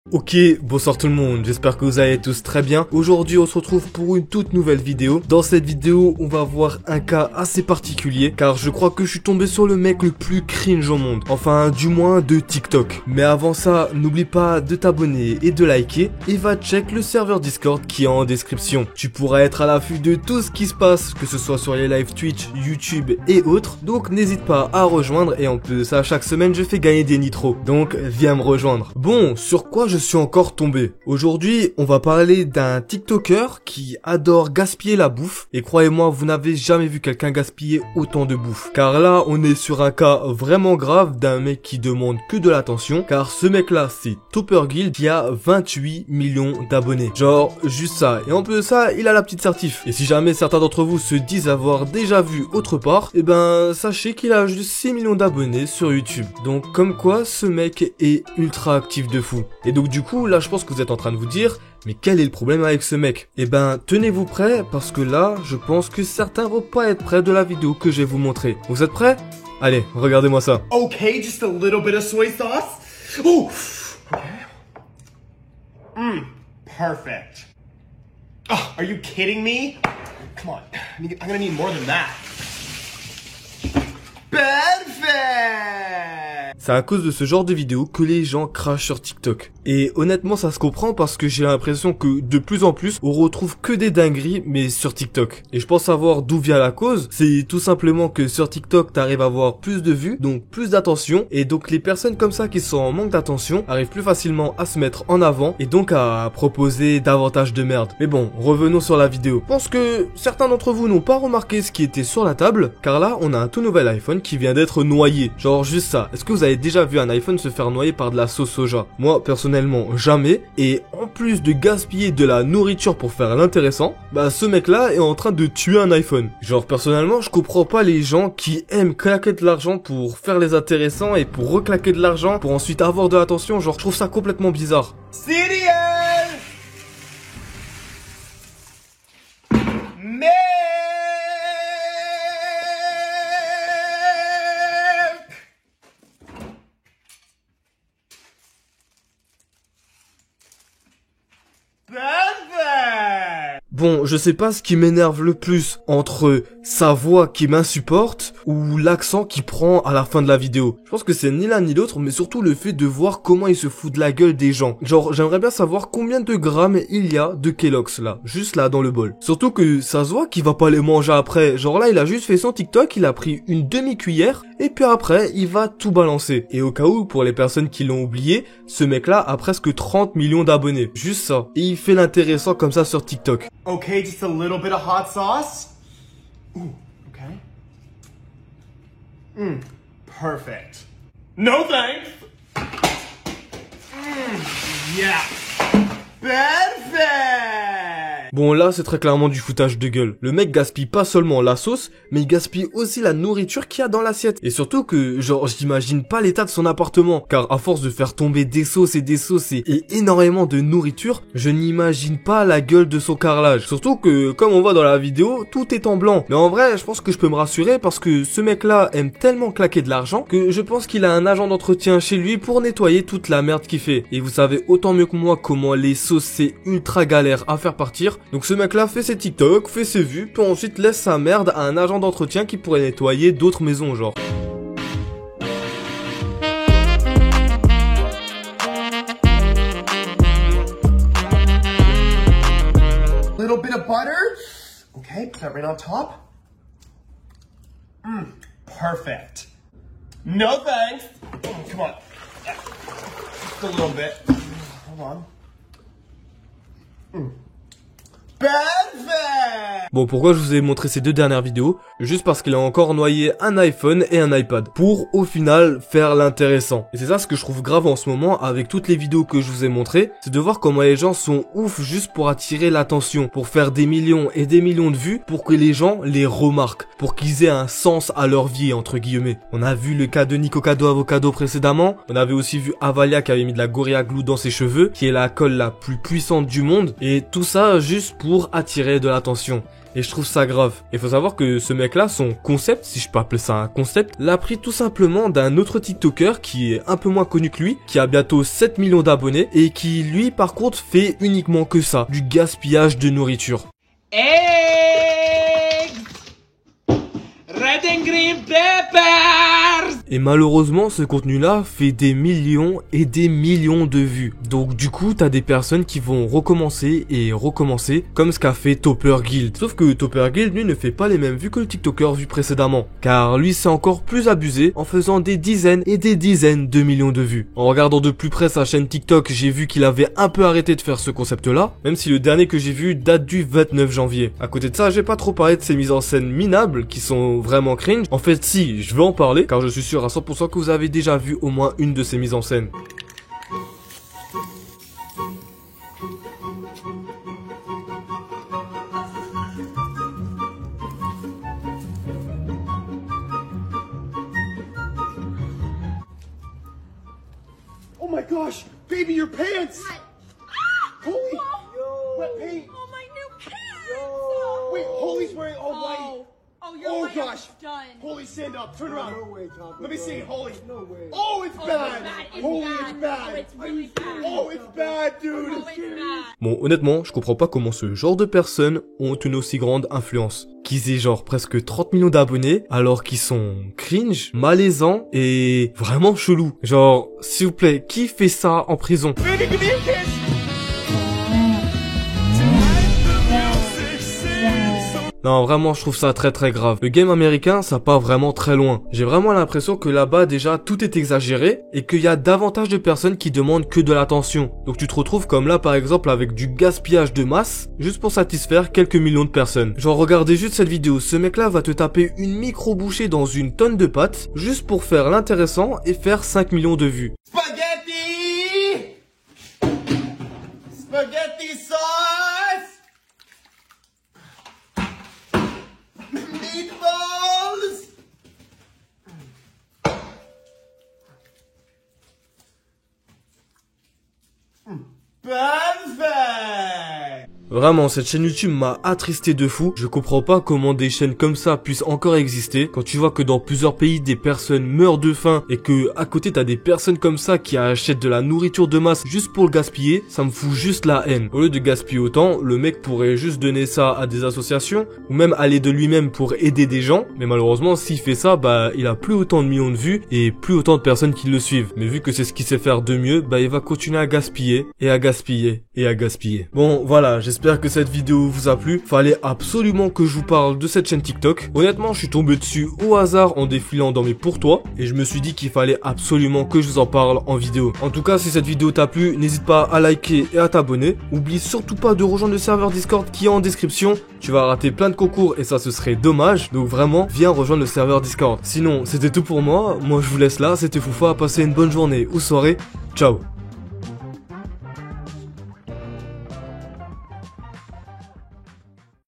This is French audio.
Ok, bonsoir tout le monde, j'espère que vous allez tous très bien. Aujourd'hui on se retrouve pour une toute nouvelle vidéo. Dans cette vidéo on va voir un cas assez particulier, car je crois que je suis tombé sur le mec le plus cringe au monde. Enfin du moins de TikTok. Mais avant ça, n'oublie pas de t'abonner et de liker, et va check le serveur Discord qui est en description. Tu pourras être à l'affût de tout ce qui se passe, que ce soit sur les lives Twitch, YouTube et autres. Donc n'hésite pas à rejoindre, et en plus à chaque semaine je fais gagner des nitros. Donc viens me rejoindre. Bon, sur quoi je suis encore tombé. Aujourd'hui, on va parler d'un TikToker qui adore gaspiller la bouffe. Et croyez-moi, vous n'avez jamais vu quelqu'un gaspiller autant de bouffe. Car là, on est sur un cas vraiment grave d'un mec qui demande que de l'attention. Car ce mec-là, c'est Topper Guild qui a 28 millions d'abonnés. Genre, juste ça. Et en plus de ça, il a la petite certif. Et si jamais certains d'entre vous se disent avoir déjà vu autre part, eh ben, sachez qu'il a juste 6 millions d'abonnés sur YouTube. Donc, comme quoi, ce mec est ultra actif de fou. Et donc, du coup, là, je pense que vous êtes en train de vous dire, mais quel est le problème avec ce mec? Eh ben, tenez-vous prêts, parce que là, je pense que certains vont pas être prêts de la vidéo que je vais vous montrer. Vous êtes prêts? Allez, regardez-moi ça. Okay, just a little bit of soy sauce. Ooh. Okay. Perfect. Oh, are you kidding me? Come on, I'm gonna need more than that. Perfect. C'est à cause de ce genre de vidéos que les gens crachent sur TikTok. Et honnêtement, ça se comprend parce que j'ai l'impression que de plus en plus, on retrouve que des dingueries, mais sur TikTok. Et je pense savoir d'où vient la cause. C'est tout simplement que sur TikTok, t'arrives à avoir plus de vues, donc plus d'attention. Et donc les personnes comme ça qui sont en manque d'attention arrivent plus facilement à se mettre en avant et donc à proposer davantage de merde. Mais bon, revenons sur la vidéo. Je pense que certains d'entre vous n'ont pas remarqué ce qui était sur la table, car là, on a un tout nouvel iPhone qui vient d'être noyé. Genre juste ça. Est-ce que vous avez déjà vu un iPhone se faire noyer par de la sauce soja? Moi, personnellement, jamais. Et en plus de gaspiller de la nourriture pour faire l'intéressant, bah ce mec-là est en train de tuer un iPhone. Genre, personnellement, je comprends pas les gens qui aiment claquer de l'argent pour faire les intéressants et pour reclaquer de l'argent pour ensuite avoir de l'attention. Genre, je trouve ça complètement bizarre. Cerial. Milk. Bon, je sais pas ce qui m'énerve le plus entre sa voix qui m'insupporte ou l'accent qu'il prend à la fin de la vidéo. Je pense que c'est ni l'un ni l'autre, mais surtout le fait de voir comment il se fout de la gueule des gens. Genre, j'aimerais bien savoir combien de grammes il y a de Kellogg's là, juste là dans le bol. Surtout que ça se voit qu'il va pas les manger après. Genre là, il a juste fait son TikTok, il a pris une demi-cuillère et puis après, il va tout balancer. Et au cas où, pour les personnes qui l'ont oublié, ce mec-là a presque 30 millions d'abonnés. Juste ça. Et il fait l'intéressant comme ça sur TikTok. Okay, just a little bit of hot sauce. Ooh, okay. Perfect. No thanks. Yeah. Perfect. Bon là c'est très clairement du foutage de gueule. Le mec gaspille pas seulement la sauce, mais il gaspille aussi la nourriture qu'il y a dans l'assiette. Et surtout que genre j'imagine pas l'état de son appartement, car à force de faire tomber des sauces et énormément de nourriture, je n'imagine pas la gueule de son carrelage. Surtout que comme on voit dans la vidéo, tout est en blanc. Mais en vrai je pense que je peux me rassurer parce que ce mec là aime tellement claquer de l'argent que je pense qu'il a un agent d'entretien chez lui pour nettoyer toute la merde qu'il fait. Et vous savez autant mieux que moi comment les sauces c'est ultra galère à faire partir. Donc ce mec là fait ses TikTok, fait ses vues, puis ensuite laisse sa merde à un agent d'entretien qui pourrait nettoyer d'autres maisons genre. Little bit of butter. Okay, put that right on top. Perfect. No thanks. Come on. Just a little bit. Hold on. Perfect. Bon, pourquoi je vous ai montré ces deux dernières vidéos? Juste parce qu'il a encore noyé un iPhone et un iPad. Pour, au final, faire l'intéressant. Et c'est ça ce que je trouve grave en ce moment avec toutes les vidéos que je vous ai montrées. C'est de voir comment les gens sont ouf juste pour attirer l'attention. Pour faire des millions et des millions de vues. Pour que les gens les remarquent. Pour qu'ils aient un sens à leur vie, entre guillemets. On a vu le cas de Nikocado Avocado précédemment. On avait aussi vu Avalia qui avait mis de la Gorilla Glue dans ses cheveux. Qui est la colle la plus puissante du monde. Et tout ça juste pour attirer de l'attention. Et je trouve ça grave. Il faut savoir que ce mec-là, son concept, si je peux appeler ça un concept, l'a pris tout simplement d'un autre TikToker qui est un peu moins connu que lui, qui a bientôt 7 millions d'abonnés et qui, lui, par contre, fait uniquement que ça, du gaspillage de nourriture. Eggs! Red and green peppers! Et malheureusement, ce contenu-là fait des millions et des millions de vues. Donc du coup, t'as des personnes qui vont recommencer et recommencer, comme ce qu'a fait Topper Guild. Sauf que Topper Guild, lui, ne fait pas les mêmes vues que le TikToker vu précédemment. Car lui, c'est encore plus abusé en faisant des dizaines et des dizaines de millions de vues. En regardant de plus près sa chaîne TikTok, j'ai vu qu'il avait un peu arrêté de faire ce concept-là, même si le dernier que j'ai vu date du 29 janvier. À côté de ça, j'ai pas trop parlé de ces mises en scène minables qui sont vraiment cringe. En fait, si, je vais en parler, car je suis sûr à 100% que vous avez déjà vu au moins une de ces mises en scène. Oh my gosh, baby, your pants! Holy, wet paint! Oh, my new pants! Wait, Holy's wearing all white. Oh, your Oh white gosh, is done. Holy, stand up, turn around. No way, Tom. Let me see, Holy. No way. Oh, it's Oh, bad. it's Holy, bad. it's bad. Oh, it's really bad. Oh, it's bad, dude. Oh, it's bad. Bon, honnêtement, je comprends pas comment ce genre de personnes ont une aussi grande influence. Qu'ils aient genre presque 30 millions d'abonnés, alors qu'ils sont cringe, malaisants et vraiment chelous. Genre, s'il vous plaît, qui fait ça en prison? Baby, give me a kiss. Non, vraiment, je trouve ça très très grave. Le game américain, ça part vraiment très loin. J'ai vraiment l'impression que là-bas, déjà, tout est exagéré et qu'il y a davantage de personnes qui demandent que de l'attention. Donc tu te retrouves comme là, par exemple, avec du gaspillage de masse, juste pour satisfaire quelques millions de personnes. Genre, regardez juste cette vidéo. Ce mec-là va te taper une micro-bouchée dans une tonne de pâtes, juste pour faire l'intéressant et faire 5 millions de vues. Spaghetti. Spaghetti sauce. Meatballs. Perfect. Vraiment, cette chaîne YouTube m'a attristé de fou. Je comprends pas comment des chaînes comme ça puissent encore exister. Quand tu vois que dans plusieurs pays, des personnes meurent de faim et que à côté t'as des personnes comme ça qui achètent de la nourriture de masse juste pour le gaspiller, ça me fout juste la haine. Au lieu de gaspiller autant, le mec pourrait juste donner ça à des associations ou même aller de lui-même pour aider des gens. Mais malheureusement, s'il fait ça, bah il a plus autant de millions de vues et plus autant de personnes qui le suivent. Mais vu que c'est ce qu'il sait faire de mieux, bah il va continuer à gaspiller et à gaspiller et à gaspiller. Bon, voilà, j'espère que cette vidéo vous a plu. Fallait absolument que je vous parle de cette chaîne TikTok. Honnêtement, je suis tombé dessus au hasard en défilant dans mes pour toi et je me suis dit qu'il fallait absolument que je vous en parle en vidéo. En tout cas, si cette vidéo t'a plu, n'hésite pas à liker et à t'abonner. Oublie surtout pas de rejoindre le serveur Discord qui est en description. Tu vas rater plein de concours et ça ce serait dommage. Donc vraiment, viens rejoindre le serveur Discord. Sinon, c'était tout pour moi. Moi, je vous laisse là. C'était Foufa. Passez une bonne journée ou soirée. Ciao.